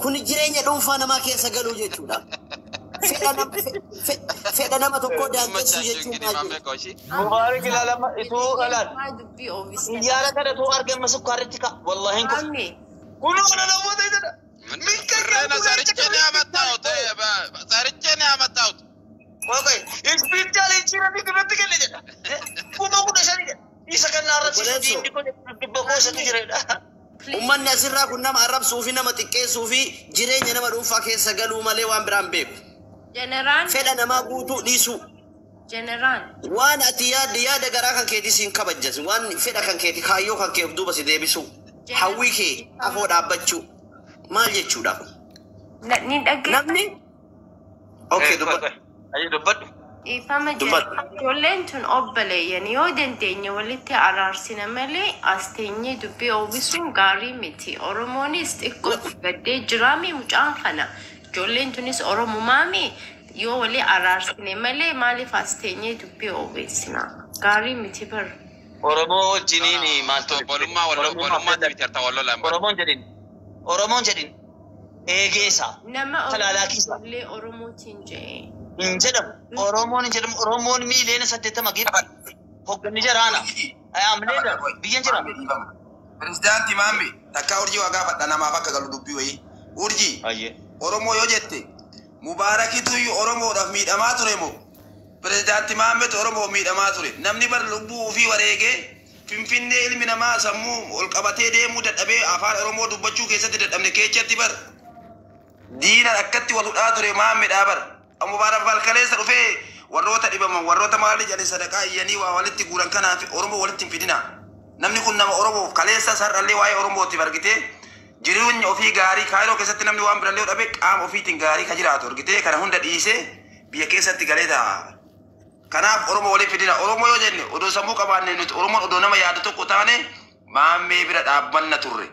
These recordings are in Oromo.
كن جريني دون فانا ما كيس قالوا جيتونا فعلا ما تقول ده أنت سويتوا مبارك لا لما إتو لا يا لا كده تو أرجع مسك كارتك والله إنك كلوا أنا لو ما تيجي من كنا سارجني أمتاوت سارجني أمتاوت اوكي إسبيتال إنشيرا بيكرتك اللي جدا كم أقول شريك إيشكنا نارس إيشين بيكون بيبقوس تجري ومن نسير كنا مع الرب صوفي نما تكيه صوفي جريني نما روفا كيس قالوا مالي وان برامبيك جنرال فعلا ما قوتو ديسو جنرال وان أتياد دياد غراكا كيدي سين كبجز وان فعلا كان كيدي خايو كان كيف دوبا سيدي بيسو حويكي أفود أبتشو ما يجتشو دا نمني أوكي دوبا أي دبّت إفهم جولين تون أبلي يعني يودن تيني ولتي أرارسنا ملي أستيني دبي أوبسون غاري متي أورموني استيكوت بدي جرامي مجان خنا جولين تونيس أورمو مامي يو ولي أرارسنا ملي مالي فاستيني دبي أوبسنا غاري متي بر أورمو جنيني مالتو بولما تويتر تولو لامبر أورمون جدين إيجيسا نما تلالاكيسا لي أورمو تنجي إنجدم أورمون ميلين سدته مجيب هوكني جرانا أمني ده بيجن جرانا بريزيدنت مامي تكا أورجي وقافت أنا ما بكا قالوا دبي وي أورجي أيه أورمو يوجدتي مباركي توي أورمو رفميد أماتوريمو بريزيدنت مامي أورمو ميد أماتوري نمني بر لبو في وريجي فيمفيني علمي نما سمو والقبتي دي مودة أبي أفعال أورمو دبجو كيسة تدمني كيشتي بر دينا أكتي والأدوري مامي دابر مبارك بالكليس رفي وروتا إبما وروتا مالي جالي صدقاء يعني ووالدتي قولن كان في أورمو والدتي في دينا نمني كنا أورمو كليس سر اللي واي أورمو تبركتي جريون وفي غاري كايلو كيسة نمني وام برليو أبيك عام وفي تنغاري كجراتو ركتي كان هندا ديسه بيا كيسة تغاليدا كان أورمو والي في دينا أورمو يوجني ودو سمو كمان نت أورمو ودو نما يادتو كتاني ما ميبرد أبنا توري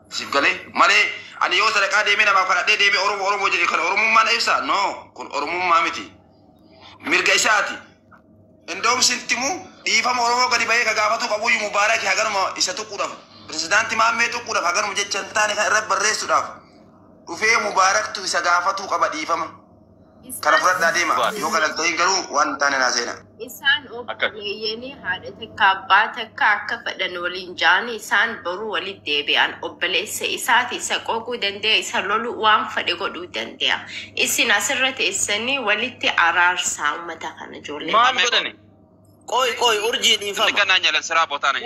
سيبقالي مالي أنا يوسف لك هذا مين ما فرد ده أورمو جري كان أورمو ما نفسه نو كن أورمو ما متي ميرجعشاتي عندهم سنتمو يفهم أورمو كدي باي كعافة كابوي مبارك هاجر ما إساتو كودا بريزيدنت ما ميتو كودا هاجر مجد جنتاني كرب بريس كودا وفي مبارك تو إسقافة كابا يفهم كان فرد ده ما يوكل توين كرو وان تاني نازينا إنسان أوبليني هذا تكابات كفدان ولينجاني إنسان برو ولي دبي أن أوبليس إساتي سكوكو دندي إسالولو وام فديكو دندي إسي نصرت إسني ولي تأرار سام متكنا جولي ما بدني كوي أرجي نفهم كنا نجلس سراب وتانا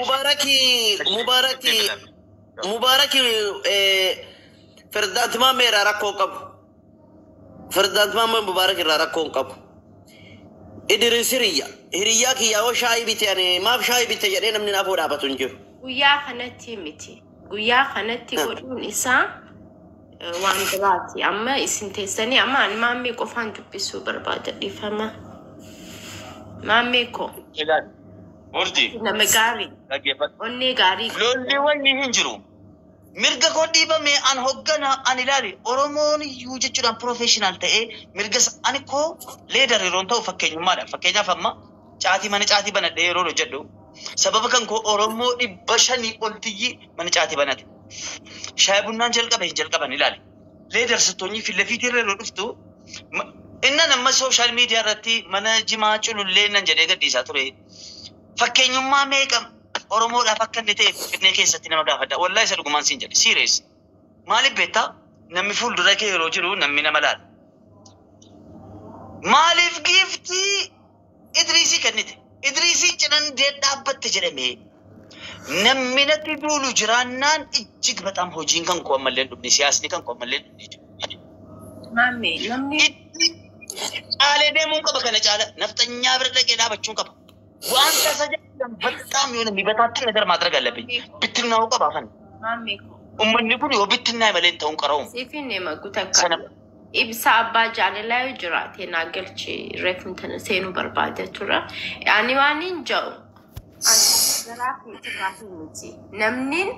مباركي فردات ما ميرا ركوكب فردات ما مبارك ركوكب إدريس هريا كي ياو شاي بيتاني ما بشاي بيتجرين من أبو رابط نجو ويا خنتي متي ويا خنتي قولون إسا واندراتي أما إسنتيسني أما أنا ما ميكو فانتو بيسو بربادة دي فما ما ميكو ورجي نما غاري أني غاري لولي واني هنجرو مرجع كودي بمي أن هجنا أن يلالي أورمون يوجد جدا بروفيشنال تأي مرجع أنا كو ليدر يرونتو فكيني ماله فكيني فما جاتي من جاتي بنا ديرو رجدو سبب كان كو أورمون يبشني قلتي من جاتي بنا شايبون جل كبه يلالي ليدر ستوني في اللفيتير رفتو إننا نما سوشيال ميديا رتي من جماعة اللي ننجري قدي ساتوري فكيني ما ميكم أورمو لا فكر نتيه إثنين كيسة تنا مقافة والله يسألكم عن سينجل سيريس مالي بيتا نمي فول دركي روجرو نمي نملال مالي في جيفتي إدريسي كنتي إدريسي جنان ديت دابت تجرمي نمي نتدولو جرانان إجيك بتام هوجين كان كومالين دبني سياسني كان كومالين دبني مامي نمي على ده ممكن بكنا جالا نفتنيا برد كده بتشون كب وأنت سجى بتام يوم بيبتاتي ندر ما ترى قلبي بتنا هو كبافن مامي أمني بقولي وبتنا ملين تون كراهم سيفيني ما قلتك إبسا أبا جعل لا يجرأتي ناقل شيء ريفن تنسينو بربادة ترى يعني وانين جو نمنين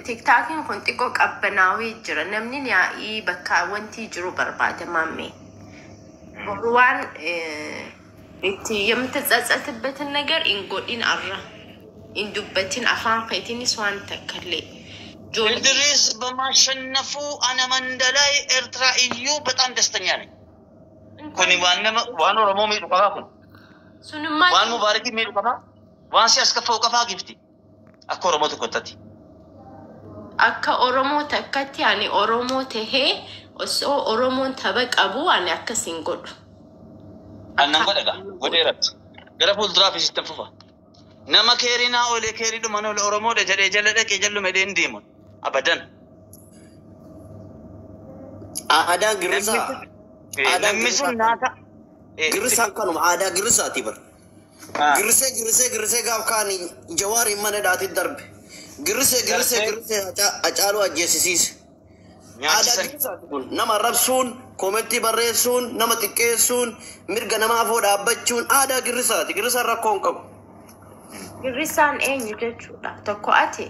تيك تاكين كنت إقوك أبناوي جرى نمنين يا إي بكا وانتي جرو بربادة مامي بروان إنتي يوم تتزأت النجار إن قول إن أرى إن دبتين أفان قيتين سوان تكلي إدريس بما شنفوا أنا مندلاي إرترائيو بتأم دستنياني كوني وانو رمومي رقابكم سنما وان مباركي مي رقابا وان سياس كفو كفا جفتي أكو رموتو كنتاتي akka oromoo takkatti ani oromoo tahee osoo oromoon tabaq qabu ani akkasiin godhu. أنا قد ربت قرب الدراب يستنففها نما كيرنا أولي كيريدو منو الأورمو لجل جلدك يجلو مدين ديمون أبدا Aadaa girrisaa. Aadaa نمسون ناتا girrisaan kanuma aadaa girrisaati bar. Girrisee gaaf kaan jawaari mana dhaatiin darbe. Girrisee Hacaaluu ajjeesisiise. Aadaa girrisaati kun nama rabsuun, koomentii barreessuun, nama xiqqeessuun, mirga namaa afoo dhaabbachuun aadaa girrisaati. Girrisaan rakkoo hin qabu. Girrisaan eenyu jechuudha tokko ati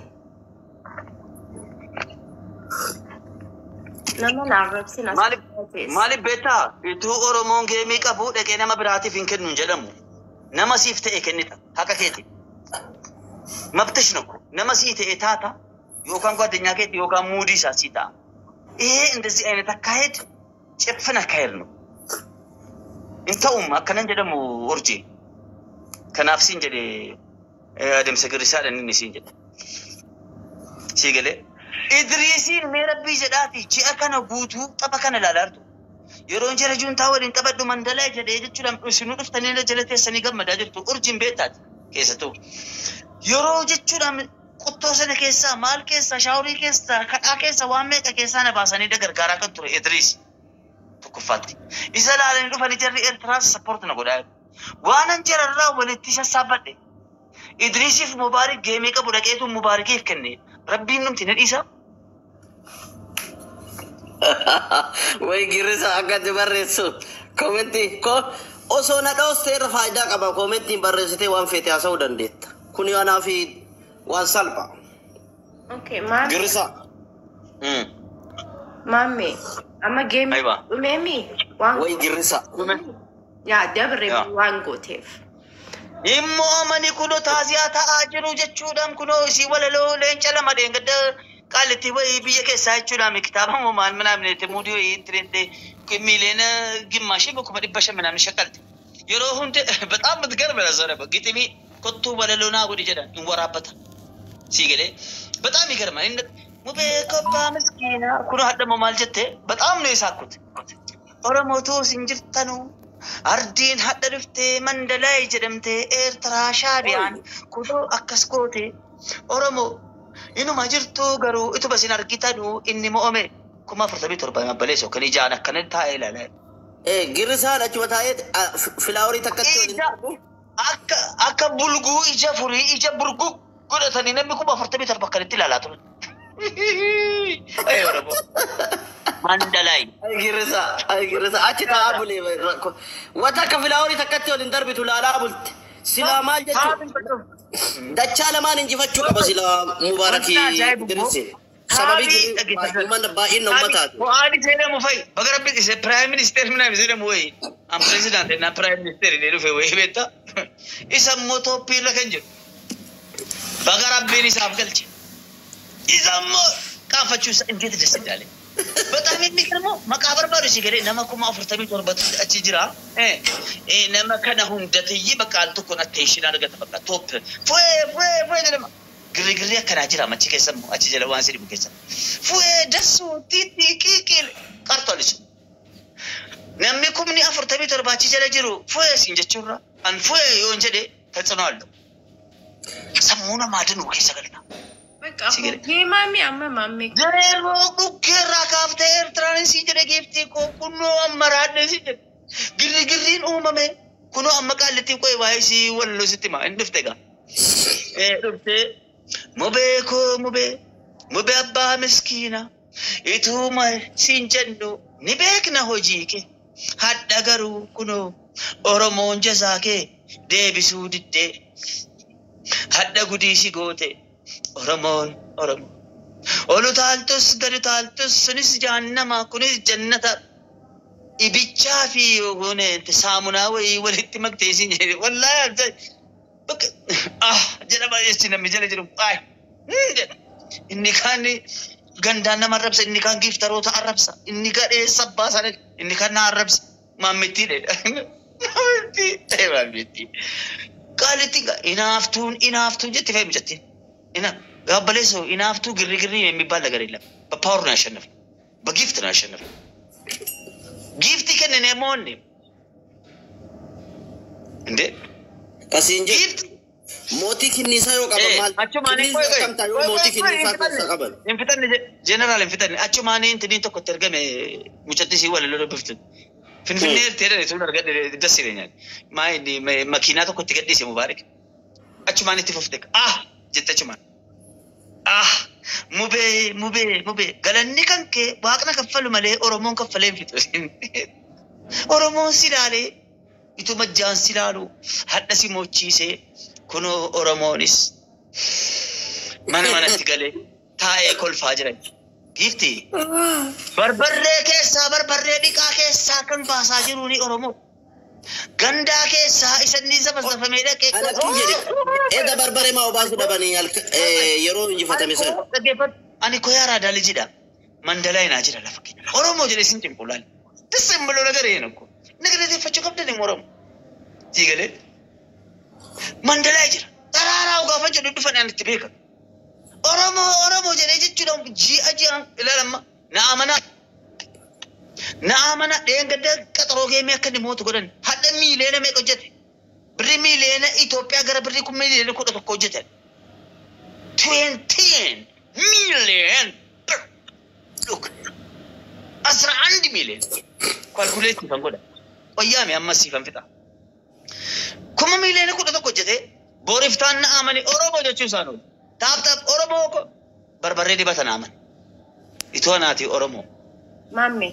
nama naarrabsin maaliif beektaa ituu Oromoon geemii qabu dhaqee nama biraatiif hin kennu hin jedhamu nama siif ta'e kennita haqa keeti mabtish nokku nama sii ta'e taata yookaan ጓደኛ keeti yookaan muudii isaa sii ta'a እንደዚህ አይነት አካሄድ ጭፍን አካሄድ ነው እንተውም አከነን ጀደሙ ኦርጂ ከናፍሲን ጀደ አደም ሰግሪሳ ደንኒ ሲንጀ ሲገለ إدريسين ميربي جداتي شيء أكنا بوتو طبعا كنا لالارتو يرون جرجون تاولين تبدو من دلاء جديد شلون سنو دفتني لجلتي سنيقم مداجرتو أرجم بيتات كيستو يرو جتشلون قطو سنة كيسا مال كيسا شاوري كيسا كا كيسا وامي كيسا نباساني دقر غارا كنتو إدريس تكفاتي إذا لا لندو فنجري إرتراس سبورت نقول وانا نجر الرا ولتيشا سابدي إدريسي في مبارك جيمي كابو لكيتو مباركي في كني ربي نمتي نديسا Way girrisa akkatti barreessuun koomentii osoo na dhoofteerra faayidaa qaba koomentiin barreessitee waan feete haasa'uu dandeetta. Kun yaanaa fi waan salpha. Okay, mami. Girrisa. Mami, amma game Aywa. umemi waan Way girrisa. yaa dabre waan gooteef. Immoo amani kuno taasiyaa ta'aa jiru jechuudhaan kuno isii walaloo leenca lama dheengadda قالتي وي بيك سايتشولا من كتابهم وما من تموديو انترنت كميلينا جماشي بكم دبشه من شكلت يروحون بتام بتقرب على زربه قلتني كنت ولا لونا ودي جدا ان ورابطه سيغلي بتام يقرم ان مو بكبا مسكينه كل حد مال جته بتام ني ساكوت ورموتو سنجرتنو أردين حتى رفتي من دلاي جدمتي إرترا شابيان كلو أكسكوتي ورمو إنه ما جرتو قرو إتو بس نركيتانو إني مؤمن كما فرتبي تربى ما بليسو كني جانا كنن تاي لا لا Girrisaan achuma taa'eet filaaworii takkatti akka bulguu ija furii ija burguu godhatanii namni kuma fartamii torba kan itti ilaalaa turan. Mandalay. Girrisa achi taa'aa bulee wanta akka filaaworii takkatti waliin darbitu laalaa bulte silaa maal jechuudha. Dachaa lamaan injifachuu qaba silaa mubaarakii Idriisi. Sababii baay'ina uummataati. Bu'aani seenamu fa'i. Baga rabbi isa Prime Minister minaa seenamu wayi. Am President na Prime Minister ni dhufe wayi beekta. Isa immoo Toophii irra kan jiru. Baga rabbiin isaaf galche. Isa immoo qaanfachuu isa injeeti dessa jaalee. በጣም የሚገርመው መቃብር ባዶ ሲገደ ነማኩማ አፍርተሚ ቶርበት እቺ ጅራ ነማ ከነ ሁንደትይ በቃ አልተኮና ቴንሽን አድርገህ ተበቃ ቶፕ ፎይ ደማ ግሪግሪ ከና ጅራ ማቺ ከሰሙ አቺ ጀለዋን ሲዲ ከሰሙ ፎይ ደሱ ቲቲ ቂቂል ቀርቶልሽ ነሚኩምኒ አፍርተሚ ቶርባቺ ጀለ ጅሩ ፎይ ሲንጀቹራ አን ፎይ ወንጀደ ተጽኗል ሰሙና ማድኑ ከሰገልታ Mami amma mami. Zero kukera kafte Transi jere gifti ko kuno amarade si jere. Giri umame kuno amakaliti ko iwaisi wallo sitima enduftega. Dufte mobe abba miskina itu mai sinjendo ni bekna hojike hadda garu kuno oromon jazake debisu ditte hadda gudisi gote Oromoon olu taaltus gadi taaltus sunis jahannama kunis jannata ibichaa fi hune saamunaa wayii walitti makteesin jedhe wallahi jedhama jechi namni jala jiru Inni kaan gandaan nama arrabsa, inni kaan giiftaroota arrabsa, inni gadhee sabbaa sana, inni kaan na arrabsa. Maammittiidha. Maammitti. Qaalitti inaaftuun jetti fayyadu jettiin. Gabbaleessoo inaaftuu girri የሚባል ነገር የለም። በፓወር ነው ያሸነፈው፣ በጊፍት ነው ያሸነፈው። ጊፍት ከነኔ ሞን እንዴ ከሲንጀ ሞቲ ኪኒሳ ይወቀበማል አቹ ማኔ ቆይ ሞቲ ኪኒሳ ተቀበል እንፍተን ጀነራል እንፍተን አቹ ማኔ እንትን ተኮ ተርገመ ሙጨጥሲ ወለለ በፍት ፍንፍኔ ተደ ነው ነገር ደስ ይለኛል ማይ መኪና ተኮ ተገደስ ሙባረክ አቹ ማኔ ተፈፍተክ ጀተች ማን ሙቤ ገለኒ ከንከ ዋቅና ከፈሉ መለ ኦሮሞን ከፈለ እንፍት ኦሮሞን ሲላሌ itu majjaan silaalu hadda si mochiise kuno oromonis manatti gale taa'ee kolfaa jiran gifti barbarree dhiqaa keessaa kan baasaa jiru ni oromo gandaa keessaa isanni zabazafamee dhaqee eda barbaree maa obaasu dhabanii yeroo injifatame san ani ko yaaraa daalijidha mandalaa inaa jira lafa keenya oromoo jedhe sin cinqulaan tisembalo nagaree nako nagade faccio qabdani morom tigale mandala jira tarara uga faccio dufan an tibeka oromo jere jechuun ji ajiran ilalama naamana dengada qataro geeme akkani mootu godan hadda miileena me qojjete birri miileena Ethiopia gara birri kun miileena ko tokko hojjete 20 million look 11 million calculate kan goda oyame amma sifan fita kuma miileena ko tokko hojjete boriftaan naamani oromo jechuun saanu taap oromo ko barbarre dibata naaman itonaati oromo Mami.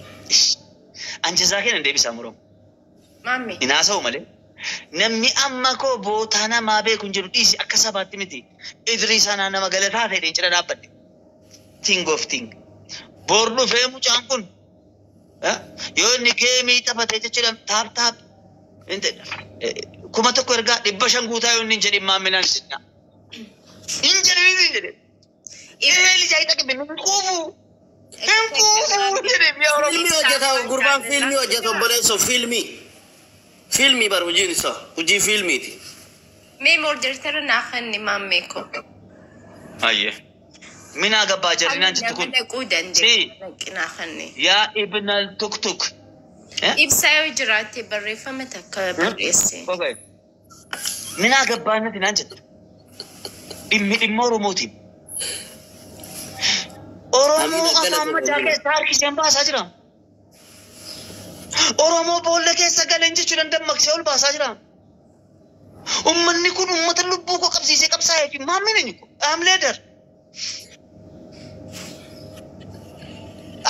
Anjizaa keenya deebisaa muramu. Mami. Inaasa'u malee namni amma koo bootaa namaa beeku hin jiru dhiisi akka sabaatti miti. Idriisaa nama galataa ta'e cina dhaabbadde. Ting of ting. Boor dhufee mucaan kun yoo inni geemii taphatee jechuudhaan taap. Kuma tokko ergaa 500 guutaa yoo inni hin jedhin maammilaan sinna. Hin jedhe. Eeli jaayita qabee nuti kuufu. filmi hojjeta gurbaan filmi hojjeta obboleesso filmi bar hojiin isa hojii filmiiti Mee mordertara naafanni maammeeko. Ayye. Minaa gabbaa jarrinaan jettu kun. Dhaquu danda'e naafanni. Yaa ibnal tuk. Ibsaa yoo jiraate barreeffama takka barreesse. Minaa gabbaa natti naan jettu. Dhimma Oromootiin. Oromoo afaan madaa keessa harkiseen baasaa jira. Oromoo boolla keessa galeen jechuudhaan dammaqsee ol baasaa jira. Uummanni kun uummata lubbuu koo qabsiisee qabsaa'ee fi maammiin inni kun leader.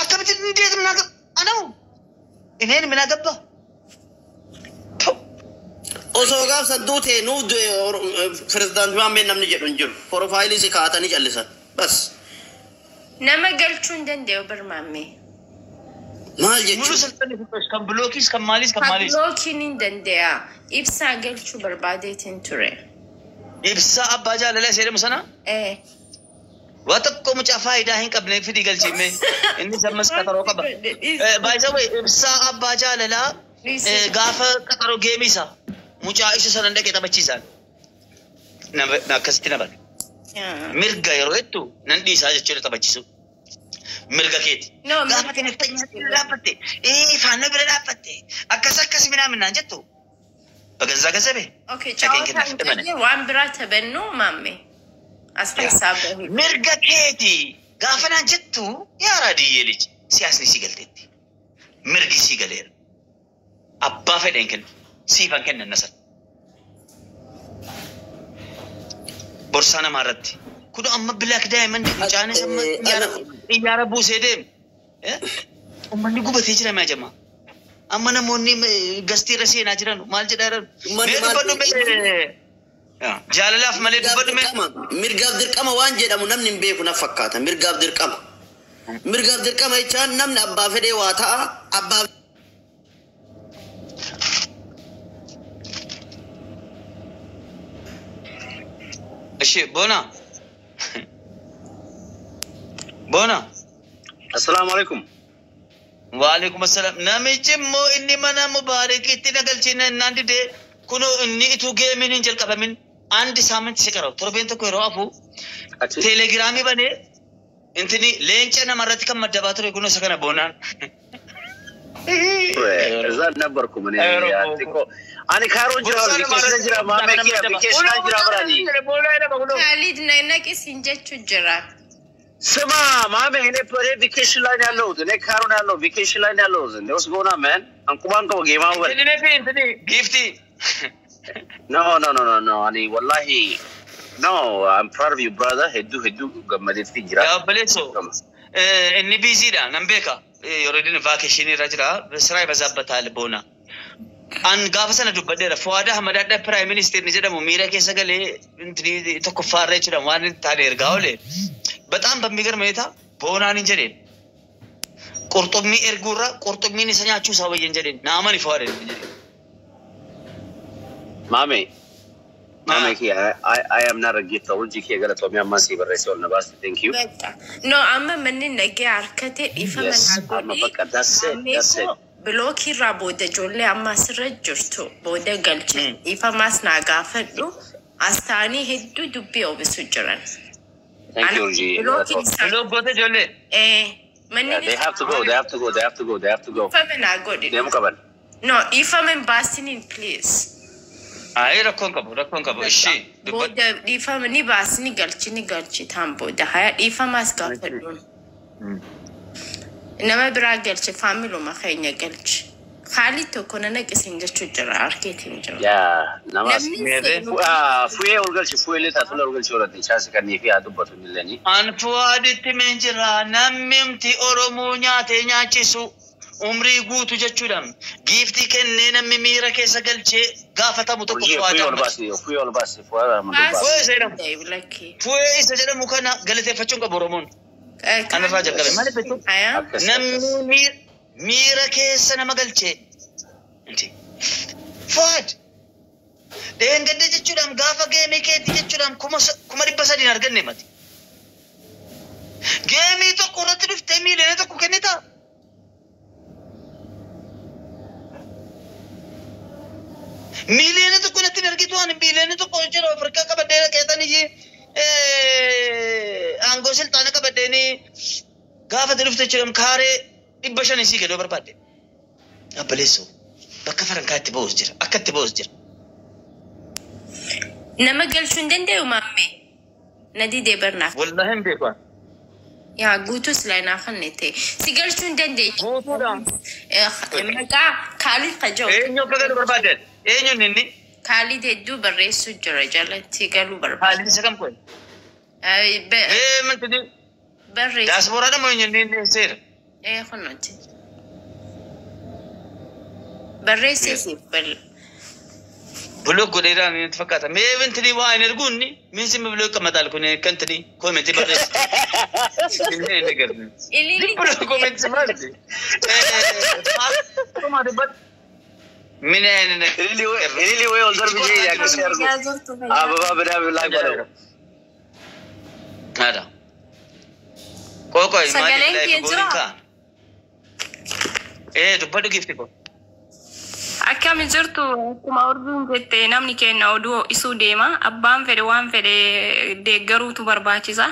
Akkamitti inni deetu minaa gabba? Anamu ineen minaa gabba. osoo gaafsan duutee nuuf pirezidaantii maammeen namni jedhu hin jiru porofaayilii si kaa'atanii callisan bas. Nama galchuu hin danda'u barmaammee. Maal Mulu jechuudha? sultani fitosh kan blokiis kan maalis. Blookiin hin danda'a. Ibsaa galchuu barbaadeetiin ture. Ibsaa abbaa jaalalaa jedhamu sana. Waa tokko mucaa faayidaa hin qabne fidii galchiime. Inni sammas qaxaroo qaba. By the way, ibsaa abbaa jaalalaa gaafa qaxaroo geemisa. Mucaa isa sana dhaqee taphachiisan. Akkasitti na bane. Mirga yeroo jettu nan dhiisaa jechuudha taphachiisu. Mirga keeti. Gaafa teneftanya bira dhaabbatte. Faannoo bira dhaabbatte. Akkas minaan jettu. Bagazaa gazabe. Okay, caawwataan waan biraa taphannuu maammee. As keessaa bahu. Mirga keeti. Gaafa naan jettu yaa raadiyyee liji. Siyaasni sii galteetti. Mirgi sii galeera. Abbaa fedheen kennu. Siifan kennan nasan. Borsaa namaa irratti. Kun amma bilaak daa'iman mucaanis amma xiyyaara buusee deemu. Uummanni gubatee jira maa jamaa. Amma namoonni gastiirra seenaa jiran maal jedhaa jiran. Mee dubbadhu jaalalaaf malee dubbadhu mee. Mirgaaf dirqama waan jedhamu namni hin beeku na fakkaata. Mirgaaf dirqama. Mirgaaf dirqama jechaan namni abbaa fedhee waa ta'a. Abbaa Ashe bona. Bona. السلام عليكم. وعليكم السلام. نامي مو إني منا مبارك إتنا قلتنا ناندي ده كنو إني إتو جيمين إنجل كبامين عندي سامن تشكره تربين تكوي رافو تيليجرامي بني إنتني لينش أنا مرات كم مدباتو يكونوا سكنا بونا. زاد نبركم من ياتيكو أنا كارون جرا بيكيشن جرا ما مكيا بيكيشن جرا براني. خالد نينك إسنجت شجرة. سما ما مهنة پره بيكيشن لاين يالوز نه كارون يالو بيكيشن لاين يالوز ne what's going on man أنكم أنكم جيما هو إنتني gifty. no أني والله no I'm proud of you brother هدو قمدت في جرا يا بليسو إني بيزي ده نمبيكا يوردين فاكيشيني رجلا بسرعة بزبطة لبونا أن قافسنا دبدة فواده هم ده برايم مينستر نجدا مميرة كيسا قالي إنتني تكفار رجلا وان تارير قاولي بتأم بميجر ميتا بونا نجرين قرطبني إرجورا قرطبني نسني أشوف سوي ينجرين نامني فوارد نجرين مامي كي I am not a gift أول شيء أقول تومي أما سيبر رسول نباس thank you no أما مني نجي عركتي إفهم that's it بلوكي رابودة جولي أما سرج جرتو بودة قلتي إفهم أسنا قافلو أستاني هدو دبي أو بسجران thank you G لو قلت جولي مني they have to go إفهم أقولي dem kaban no إفهم باسنين please ركون كبو إشي بودة إفهم ني باسني قلتي تام بودة هاي إفهم أسقافلون إنما برا قلتي فاميلو ما خيني قلتي خالي تكون أنا كسنجة شجرة أركيتين جوا يا نماس فوي أولغل لي تطلع أولغل شو ردي شاسي كني في هذا بطل ملني أن فؤاد تمنجرا نممتي أورمونيا تينيا تشيسو عمري قوتو جتشودم جيفتي كننا مميرا كيسا قلتي قافة متوقف فوي أولباسي فوي سجل مكانا قلتي فتشونك بورمون أنا راجع قبل ما لبيتو نم ميرا كيسا نما قلتي انتي فؤاد دين قد جتشودم قافة جيمي كيتي جتشودم كما ربسا دينار قلني ماتي جيمي تو قرأت نفتي ميلين تو كنتا ميلين تو كنت نرجيتو أنا ميلين تو كوجر أفريقيا كبدينا كيتا نيجي أنغوسل تانا كبديني قافة تلفتي جرام كاري إبشان يسي كده بربادي أبليسو بكفرن كاتي بوزجر أكتي بوزجر نما قال شندن ده ومامي ندي ده برناك والله هم بيكوا يا قوتوس لاينا خلنيتي سيقال شندن ده قوتو دا مكا خالي قجو نيو بلغة بربادي نيو نيني خالي دو بريسو جرجالتي قالوا بربادي خالي سكم كوي من تدي بريسو داسبورا دا موين نيني سير خنوتي بريسو سيبل بلوك قديرا نتفكاتا بنتني واين رجوني من سيم بلوك كما تالكوني كنتني كومنتي بريس اللي بلوك كومنتي مالتي ما تبت من اللي هو يقدر بيجي يا كسر بابا بدا بالله بلو هذا كوكاي ما يجي دبادو كيفتكو Akkami jirtu kuma urduun jettee namni kenna oduu isuu deema abbaan fedhe waan fedhe deeggaruutu barbaachisa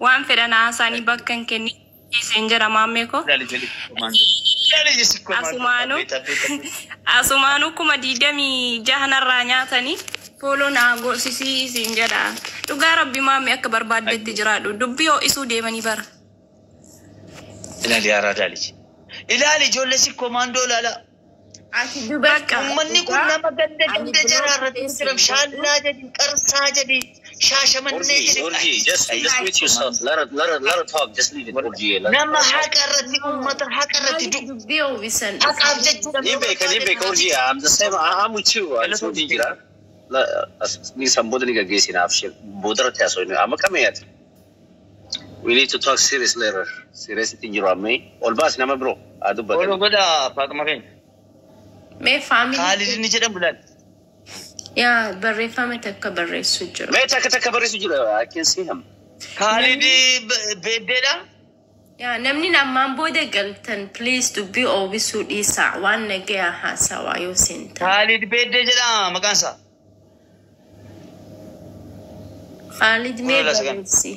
waan fedhe naasaanii bakka hin kenni isin jira maammee ko asumaanu kuma 26 narraa nyaatanii fooloo naa goosisii isin jedha dhugaa rabbi maammee akka barbaaddetti jiraadhu dubbii yoo isuu deemanii bara ilaali ilaali ijoollee si komaandoo laala أمني كنا ما قد جرارة تسرب شالنا جدي كرسا جدي شاشة من نيجي just mute yourself let her talk just leave it Urji نما حكرتي أمة حكرتي دبيو بيسن نيبك Urji I'm the same I'm with you I told you جرا لا ni sambodh ni gagesi na afshir bodar tha so ni ama kameyat we need to talk serious later seriously jiro amai olbas nama bro adu badal bolo goda pakmakin ما فاميلي خالد نجد بلاد يا بري فامتك بري سجر ما تك بري سجر I can see him خالد بدلا yaa namni namaan booda galtan please dubbii oobisuu dhiisaa waan nagaya haasawaa yoo seentan. Khalid beddee jedhama maqaan isaa. Khalid mee barreessi.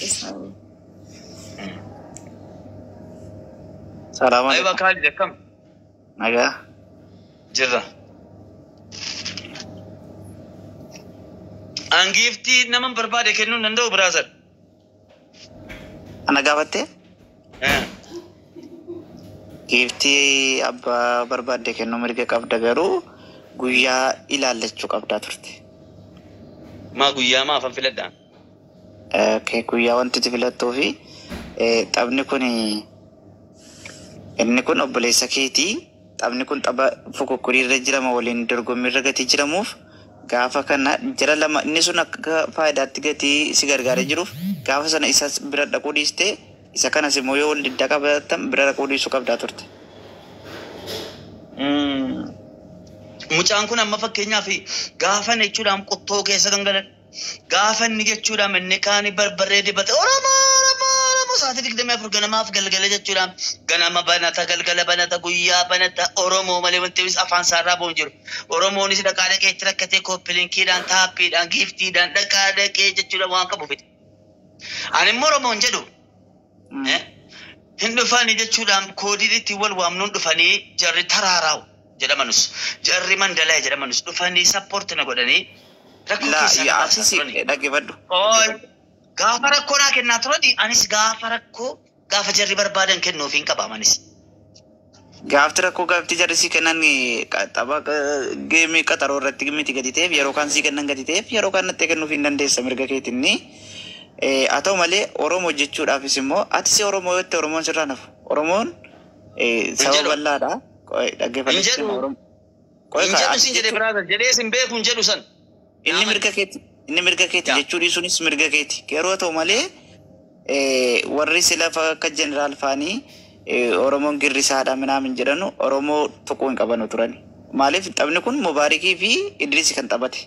Isaan. Salaam Aywa alaikum. Khalid akkam Nagaa. jirra. An giftii naman barbaade kennuu hin danda'u brother. Ana gaafattee? Giiftii abbaa barbaadde kennuu mirga qabda garuu guyyaa ilaallachuu qabdaa turte. Maa guyyaa maa afan filadhaan? Guyyaa wanti itti filattuu fi taphni kun inni kun obboleessa keetii taphni kun tapha fukukkurii irra jirama waliin dorgommii irra gatii jiramuuf gaafa kana jara lama inni sun akka faayidaatti gatii si gargaaree jiruuf gaafa sana isa bira dhaquu dhiistee isa kanas immoo yoo wal diddaa qabatan bira dhaquu dhiisuu qabdaa turte. Mucaan kun amma fakkeenyaaf gaafa inni jechuudhaan qottoo keessa gangalan gaafa inni jechuudhaan inni kaani barbaree dibate Oromoo sa'aatii 24 ganamaaf galgala jechuudhaan ganama banata galgala banata guyyaa banata Oromoo malee wanti afaan isaarraa boon jiru Oromoonis dhaqaa dhaqee itti rakkatee kooppilinkiidhaan taappiidhaan giiftiidhaan dhaqaa dhaqee jechuudha waan qabu fide. Ani immoo Oromoon jedhu hin dhufanii jechuudhaan koodii itti wal waamnuun dhufanii jarri taraaraa'u jedhamanus jarri mandalaa jedhamanus dhufanii sappoorti na godhanii rakkoo keessaa dhaggeeffadhu. Gaafa rakkoo naa kennaa turani anis gaafa rakkoo gaafa jarri barbaadan kennuuf hin qabaamanis. Gaafti rakkoo gaafti jarri sii kennan tapha geemii qaxaroo irratti miti gadi ta'eef yeroo kaan sii kennan gadi ta'eef yeroo kaan natti kennuuf hin dandeessa mirga keetinni. Haa ta'u malee Oromoo jechuudhaafis immoo ati si Oromoo yoo ta'e Oromoon sirraa nafu. Oromoon saba bal'aadha. Dhaggeeffadhu. Hin jedhu sin jedhee biraadha jedhee sin beeku hin jedhu san. Inni mirga keeti. Inni mirga keeti jechuun sunis mirga keeti. Yeroo ta'u malee warri sila akka jeneraal faanii Oromoon girrisaadha minaamin jedhanu Oromoo tuquu hin qabanu turani. Maaliif taphni kun Mubaarikii fi Idriisi kan taphate.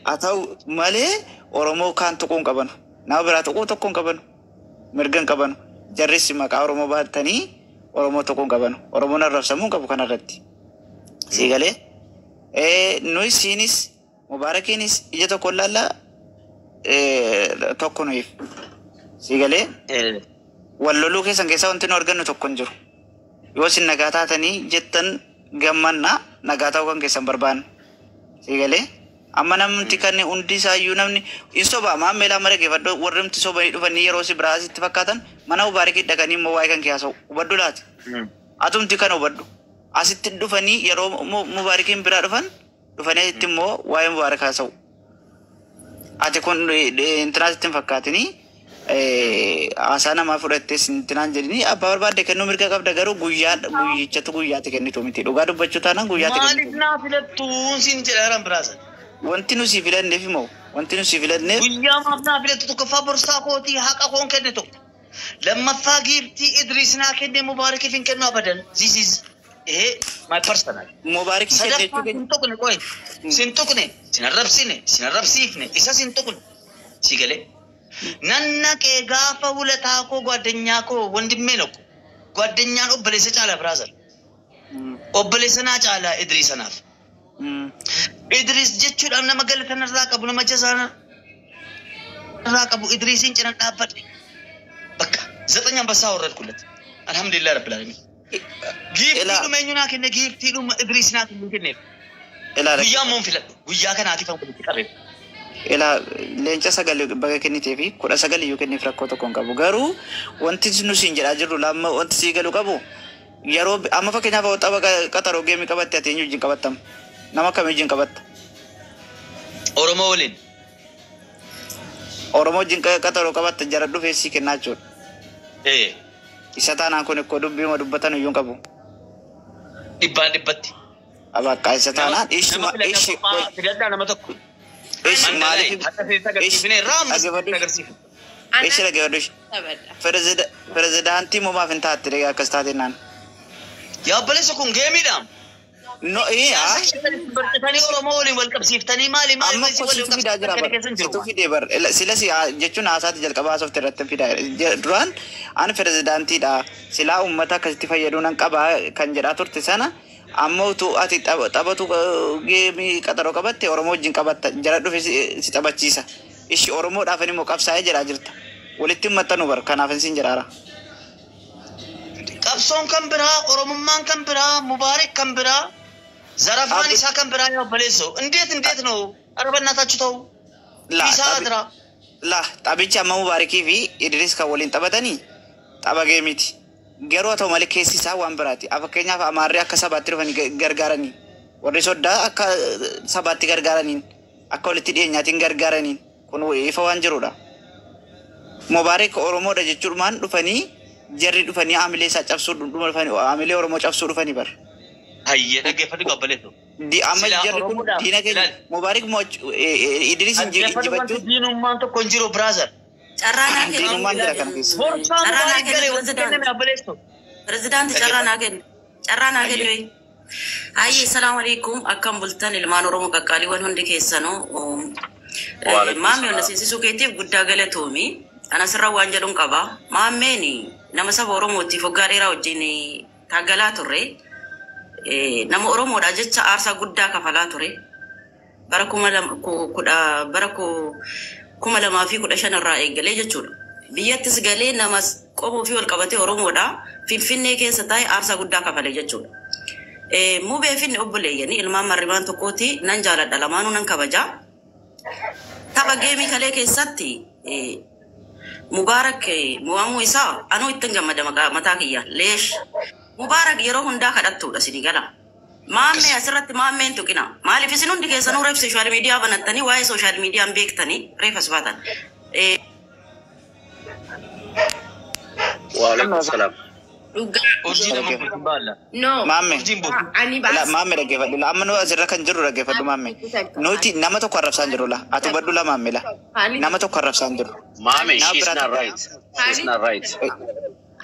Haa ta'u malee Oromoo kaan tuquu hin qabanu. Nama biraa tuquu tokko hin qabanu. Mirga hin qabanu. Jarris maqaa Oromoo baatanii Oromoo tuquu hin qabanu. Oromoon arrabsamuu hin qabu kanarratti. Sii galee nuyi siinis Mubaarakiinis ija tokko laalla tokko nuyiif. Sii galee wal loluu keessan keessaa wanti nu argannu tokko hin jiru. Yoo isin nagaa taatanii jettan gammannaa nagaa ta'uu kan keessan barbaanna. Sii galee amma namni kan hundi isaayyuu namni hin soba maammeelaa mara geeffadhu warri namti sobanii dhufanii yeroo si biraa sitti fakkaatan mana Mubaarikii dhaqanii immoo waa'ee kan keessaa hubaddu laati. Atumti kan hubaddu. Asitti dhufanii yeroo Mubaarikiin biraa dhufanii asitti immoo waa'ee Mubaarik haasa'u. Ati kun intinaasitti hin fakkaatinii haasaa namaa fudhattee intinaan jedhanii abbaa barbaadde kennuu mirga qabda garuu guyyichatu guyyaatti kennitu miti. Dhugaa dubbachuu taanaan guyyaatti kennitu. Maaliif naa filattuun siin jedheeran biraasa? Wanti nu si filanneef immoo wanti nu si filanneef. Guyyaa maaf naa filattu tokkoffaa borsaa kootii haqa koon kenne tokko. Lammaffaa giiftii Idriis naa kennee Mubaarikiif hin kennu abadan. This is my personal. Mubaarik Sadaffaa sin tuqne qoy. Sin tuqne, sin arrabsiifne, isa sin tuqne. Si galee. Nanna kee gaafa wulataa koo ጓደኛaa koo wandimee nokko. ጓደኛaan obboleessa caalaa biraazal. Obboleessa naa caalaa Idriis sanaaf. Idriis jechuudhaan nama galatan irraa qabu nama jazaan irraa qabu Idriisiin cina dhaabbadhe. Bakka 9 አንበሳ ወረድኩለት. አልহামዱሊላህ ረብል ዓለሚን. Giiftii dhumeenyu naa kenne giiftii dhuma Idriis naa kenneef. Guyyaa moon filadhu guyyaa kanaatiif kan walitti qabeef. Leenca sagal baga kennitee fi 19 iyyuu kenniif rakkoo tokko hin qabu. Garuu wanti nu siin jedhaa jirru lamma wanti sii galu qabu yeroo amma fakkeenyaaf tapha qaxaroo geemii qabatte ati eenyu wajjin qabattam? Nama kam wajjin qabatta? Oromoo waliin. Oromoo wajjin qaxaroo qabatta jara dhufee sii kennaa jechuudha. Isa taanaan kun ikkoo dubbiima dubbatan iyyuu hin qabu. Dhibbaan dhibbatti. Abakka isa taanaan filadhaa nama tokko. Pirezidaantii moomaaf hin taatti akkas taate naan. Yaa obboleessa kun geemiidhaan. No, iya. Bartanii Oromoo waliin wal qabsiiftanii maali Amma ko situ fidaa jira bar. Situ fidee bar. Sila si jechuun haasaati jalqabaa sooftii irratti fidaa. Duraan ani pirezidaantiidha. Silaa uummata akkasitti fayyaduu nan qabaa kan jedhaa turte sana amma utuu ati taphatu geemii qaxaroo qabatte Oromoo wajjin qabatta jara dhufe si taphachiisa. Ishi Oromoodhaaf immoo qabsaa'ee jedhaa jirta. Walitti maxxanu bar kanaaf isin jiraara. Qabsoon kan biraa, Oromummaan kan biraa, Mubaarak kan biraa, Zarafaan isaa kan biraa yoo baleessu. እንዴት ነው? ኧረ በእናታችሁ ተው። ይሳድራ Taphichi amma Mubaarakii fi Idris kan waliin taphatanii tapha geemiti. Garuu haa ta'u malee keessi isaa waan biraati. Fakkeenyaaf Amaarri akka sabaatti dhufanii gargaaranii. Warri Soddaa akka sabaatti gargaaraniin akka walitti dhiyeenyaatiin gargaaraniin kun ifa waan jirudha. Mubaarak Oromoodha jechuudhaan dhufanii jarri dhufanii aamilee isaa cabsuu dhufanii aamilee Oromoo cabsuu dhufanii bar. Hayya dhaggeeffatu qabbaleetu. Di amma jarri kun diina keenya Mubaarak Idris injifachuu diinummaan tokko hin jiru brother. Carraanaa diinummaan jira kan keessa. Pirezidaanti carraanaa kennu. Hayyi salaamu alaikum akkam bultan ilmaan Oromoo qaqqaaliiwwan hundi keessanuu. Maamii onna seensisuu keetiif guddaa galatoomi. Anasirraa waan jedhuun qaba. Maameeni nama saba Oromootiif waggaa dheeraa wajjin taaggalaa turre. Nama Oromoodha jecha aarsaa guddaa kafalaa ture. Bara 2015 irraa eegalee jechuudha. Biyyattis galee nama qoboo fi wal qabatee Oromoodha. Finfinnee keessa taa'ee aarsaa guddaa kafalee jechuudha. Mubee finni obboleeyyanii ilmaan marribaan tokkooti nan jaaladha lamaanuu nan kabaja. Tapha geemii kalee keessatti Mubaarak mu'amuu isaa anuu ittiin gammada mataa kiyya. Leesh Mubaarak yeroo hundaa kadhattuudha sinii gala. Maammee asirratti maammeen tuqina. Maaliif isin hundi keessanuu reef sooshaal miidiyaa banattanii waa'ee sooshaal miidiyaan beektanii reefas baatan. Waalaikum salaam. Hojii nama baala. No. Maamme. Ani baas. Maamme dhaggeeffadhu. Amma nu asirra kan jirru dhaggeeffadhu maamme. Nuti nama tokko arrabsaan jirru la. Ati baddu la maamme la. Nama tokko arrabsaan jirru. Mame, she's not right. She's not right.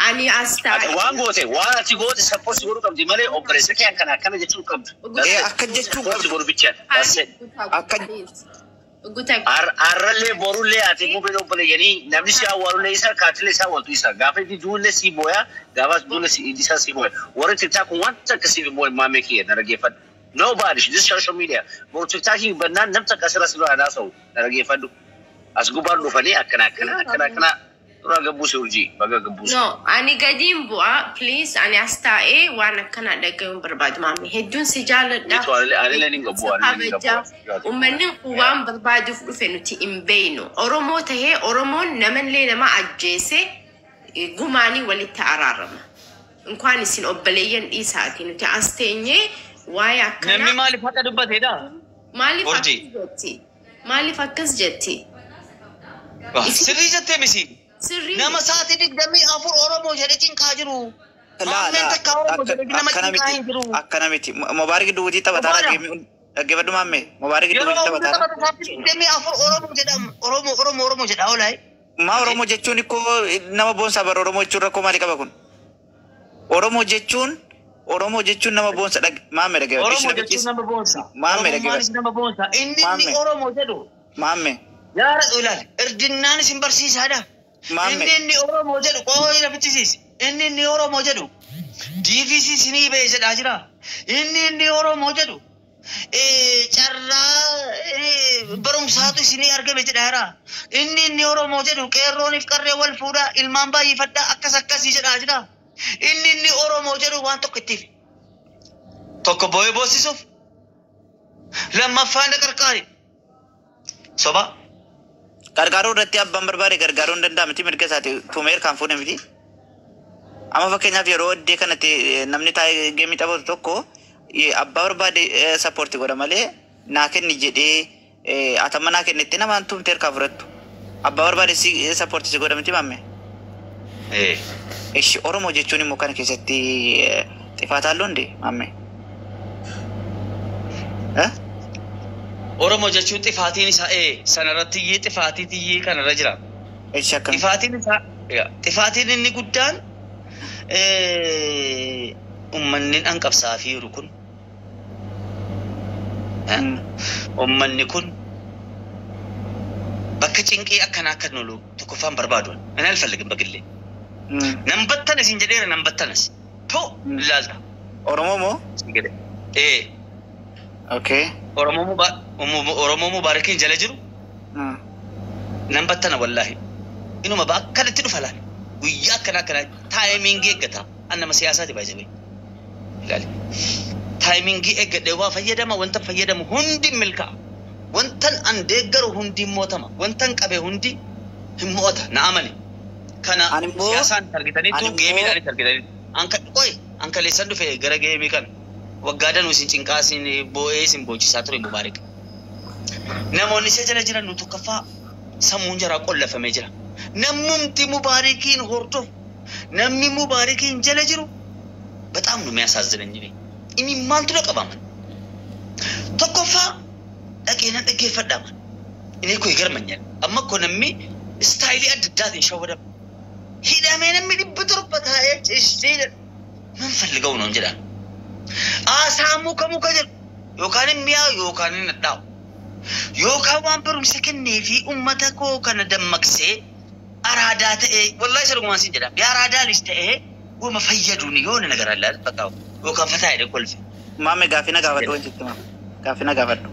Ani astaa. Waan goote, waan ati goote support godhu qabdi malee obboleessa kee akkana jechuu qabdu. Akka jechuu Support godhu bichaan. akka Arrallee borullee ati mubeen obboleeyyanii namni si awwaalullee isa kaatilee isaa waltu isa gaafa itti duullee si booyaa gaafa duullee isaa si booya warri tiktaak wanta akkasii booya maamee kiyya na dhaggeeffadhu. Nobody, this social media. Boru tiktaakii bannaan namta akkasirra si laa naasa'u na dhaggeeffadhu. As gubbaan dhufanii akkana dura gabbuuse urjii baga gabbuuse. No, ani gadiin bu'a. Please, ani astaa'ee waan akkana dhagayuun barbaadu maamii. Hedduun si jaaladha. Ani ni gabbu. Uummanni waan barbaaduuf dhufe nuti hin beeynu. Oromoo tahee Oromoon namallee nama ajjeese gumaanii walitti araarama. Inkwaan isin obboleeyyan dhiisaati nuti as teenyee waa'ee akkana. Namni maaliif akka dubbateedha? Maaliif akkas jetti? Sirrii jettee misi. Sirrii. Nama sa'aatii 24 Oromoo jedhee cinqaa jiru. Maammeen takka Oromoo jedhee nama cinqaa hin jiru. Akkana miti. Mubaarak duutii taphataa dhaggeeffadhu maamme. Mubaarak duutii taphataa. 24 Oromoo jedhama. Oromoo jedha oolaayi. Maa Oromoo jechuun ikkoo nama boonsaa bara Oromoo jechuun rakkoo maalii qaba kun? Oromoo jechuun nama boonsa maamme dhaggeeffadhu. Oromoo jechuun nama boonsa. Maamme dhaggeeffadhu. Nama boonsa. Inni Oromoo jedhu. Maamme. Yaara ilaal. Erdinnaan isin barsiisaadha. Maamme. Inni Oromoo jedhu qooyi lafichisiisi. Inni Oromoo jedhu DVC sinii ba'ee jedhaa jira. Inni Oromoo jedhu carraa barumsaatu sinii argame jedhaa jira. Inni Oromoo jedhu qeerrooniif qarree wal fuudhaa ilmaan baay'ifadhaa akkasii jedhaa jira. Inni Oromoo jedhu waan tokko ittiif tokko boo'ee boossisuuf lammaffaan qarqaari. Soba. Gargaaruu irratti abbaan barbaade gargaaruu hin danda'amti mirga isaati tuumeer kan fuudhe miti. Amma fakkeenyaaf yeroo addee kanatti namni taa'ee geemii taphatu tokko abbaa barbaade sappoortii godha malee naa kenni jedhee atamma naa kennetti namaan tuumteer kan fudhattu. Abbaa barbaade sappoortii si godha miti maamme. Ishi Oromoo jechuun immoo kana keessatti xifaataa loonde maamme. Oromoo jechuun xifaatiin isaa sanarratti iyyee xifaatii iyyee kanarra jira. Xifaatiin inni guddaan uummanni dhanqabsaa fi jiru kun ummanni kun bakka cinqii akkanaa akka nulu tokkoffaan barbaaduun ani alfalligin bagillee nan battanas hin jedheera nan battanas to ilaalta Oromoo moo? Okay. Oromoo Mubaarakiin jala jiru nan battana wallaahi inuma bakkanatti dhufa laal guyyaa akkana taayimiingii eeggata annama siyaasaati baay'ee ilaali taayimiingii eeggadhee waa fayyadama wanta fayyadamu hundi milkaa wantan an deeggaru hundi mootama wantan qabe hundi hin moota na amani kana siyaasaan targitaniitu geemiidhaan targitaniitu anka leessan dhufe gara geemii kana waggaadhaan isin cinqaasin boo'ee isin boochisaa ture Mubaarak namoonni isa jala jiran nu tokkoffaa sammuun jaraa qollafamee jira namumti Mubaarakiin hordofu namni Mubaarakiin jala jiru በጣም ነው የሚያሳዝነኝ እኔ ማንቱ ነው ቀባማ tokkoffaa dhageena dhaggeeffadhaama inni ko ይገርመኛል amma ko namni istaayilii adda addaatiin shawwadama hidhamee namni dhibba torba taa'ee ciisee man falligau ነው jedhan aasaamu kamu ka jedhu yookaan miyaa yookaan nadhaaw yookaan waan barumsa kennee fi ummata koo kana dammaqsee araadaa ta'ee wallahi salumaan sin jedha yaa araadaanis ta'ee wama fayyaduni yoona nagar alla baqaw yookaan fataayde kolfi maame gaafina gaafadhu wantitti maame gaafina gaafadhu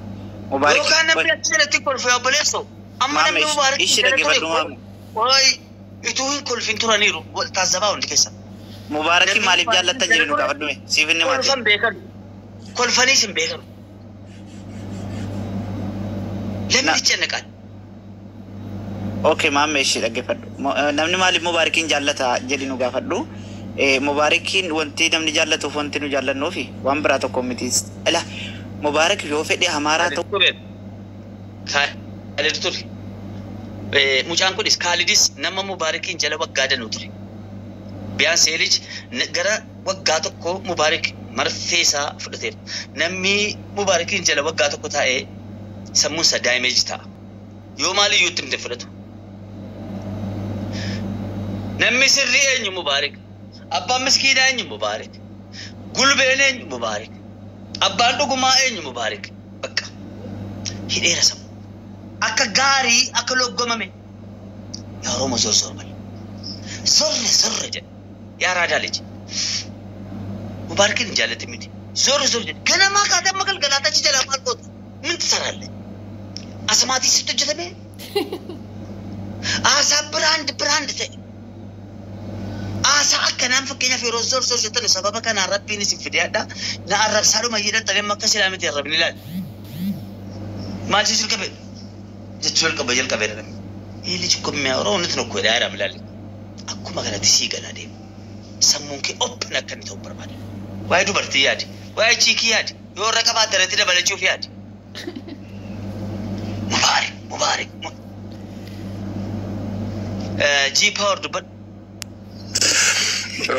Mubaarak yookaan namni achirratti kolfi obboleesso amma namni Mubaarak ishi dhaggeeffadhu maame way ituu hin kolfin turaniiru taazabaa hundi keessa Mubaarak maaliif jaallattan jedhu gaafadhu me siifinne maate kolfan beekan kolfaniis hin beekan lamni chenneqan okay maame ishi dhaggeeffadhu namni maaliif Mubaarakiin jaallata jedhinu gaafadhu Mubaarakiin wanti namni jaallatuuf wanti nu jaallannuufi waan biraa tokko miti ala Mubaarak yoo fedhe hamaaraa ta'u Khalid ture mucaan kunis Khalidis nama Mubaarakiin jala waggaa danuu ture biyaan seelij gara waggaa tokko Mubaarak marfee isaa fudhateera namni Mubaarakiin jala waggaa tokko taa'ee sammuun isaa daameej ta'a yoo maaliyyuu itti mite fudhatu namni sirrii eenyu Mubaarak abbaan miskiinaa eenyu Mubaarak gulbeen eenyu Mubaarak abbaan dhugumaa eenyu Mubaarak bakka hidheera samu akka gaarii akka loggomame yaa Oromoo zor malee zorre jedhe yaa raadaa leje Mubaarakiin jaallate miti zorre jedhe ganamaa kaatee amma galgalaata achi jalaa maal goota min tisaraalle asmaatii sitti hojjetame aasaa biraand ta'e asa akkanaan fakkeenyaaf yeroo zor jettan sababa kana rabbiin isin fideedha na arrabsaadhuma jedhatan amma akka islaamiti arrabni ilaal maal sisul qabe jechuu jalqabe jedhame illi jikkommee yeroo nuti nokko dhaara milaal akkuma kanatti sii gala deemu sammuun kee open akka inni ta'u barbaada waa'ee dubartii yaadi waa'ee chiikii yaadi yoo irra qabaate irratti dabalachuuf yaadi Mubaarak G-Power dubbadhu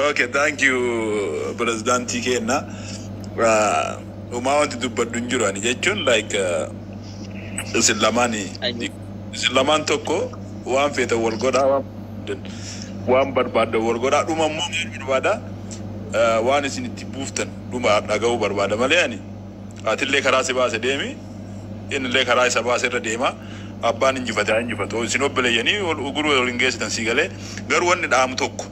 Okay, thank you, President Kenna. Uma wanti dubbadhu hin jiru ani jechuun like Islamaan tokko waan feeta wal godhaa waan barbaadda wal godhaa dhuma immoo maal barbaada waan isin itti buuftan dhuma dhaga'uu barbaada malee ani atillee karaa si baase deemi innillee karaa isa baase irra deema abbaan injifatu isin obboleeyyanii guruu waliin geessitan sii galee garuu wanni dhaamu tokko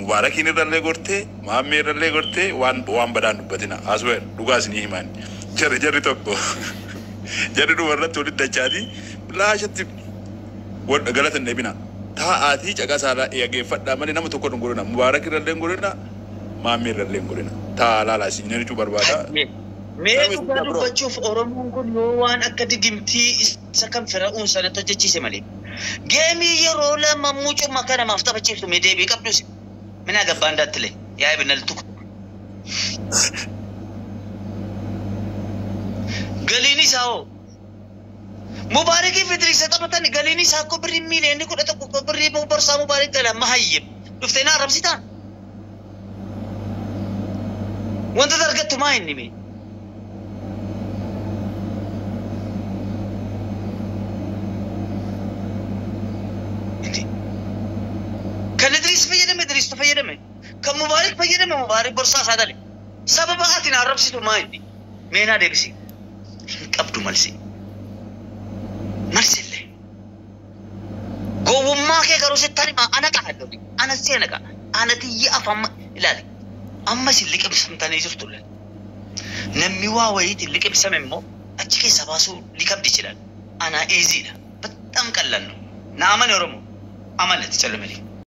Mubaarakiin irrallee gortee maammee irrallee gortee waan badaan dubbatina asweer dhugaa isinii himan jarri tokko jarri dubarratti walitti dachaati laashatti galatan deebina taa'aatii caqasaadhaa eegeeffadhaa malee nama tokko hin godhina Mubaarak irrallee hin godhina maammee irrallee hin godhina taa'aa laalaa isin jechuu barbaada. Mee dhugaa dubbachuuf Oromoon kun yoo waan akka digimtii isa kan fir'auun sanatti hojjechiise malee geemii yeroo lama mucuma kana maaf taphachiiftu mee deebii qabdus mina gabbaan dattile yaa ibnal tuk galiini sao Mubaarakiin fitri isa taphatan galiini isaa ko birrii miiliyoonni 11 ko birrii borsaa Mubaarak gala mahayyib dhuftee na arrabsitaan wanta dargattu maa inni mee kan Idris fayyadame kan Mubaarak fayyadame Mubaarak borsaa isaa dale sababa atiin arrabsitu maa inni مينا ديبسي قبضوا ملسي مرسله قوم ما كي قالوا ستاني ما أنا قاعد أنا سينك أنا تيجي أفهم لا أما سيلي كم سمتاني شفتوا له نمي واويت اللي كم سممو أشكي سباسو لكم ديشلان أنا إيزينا بتم كلنا نعمل يومو عملت سلمني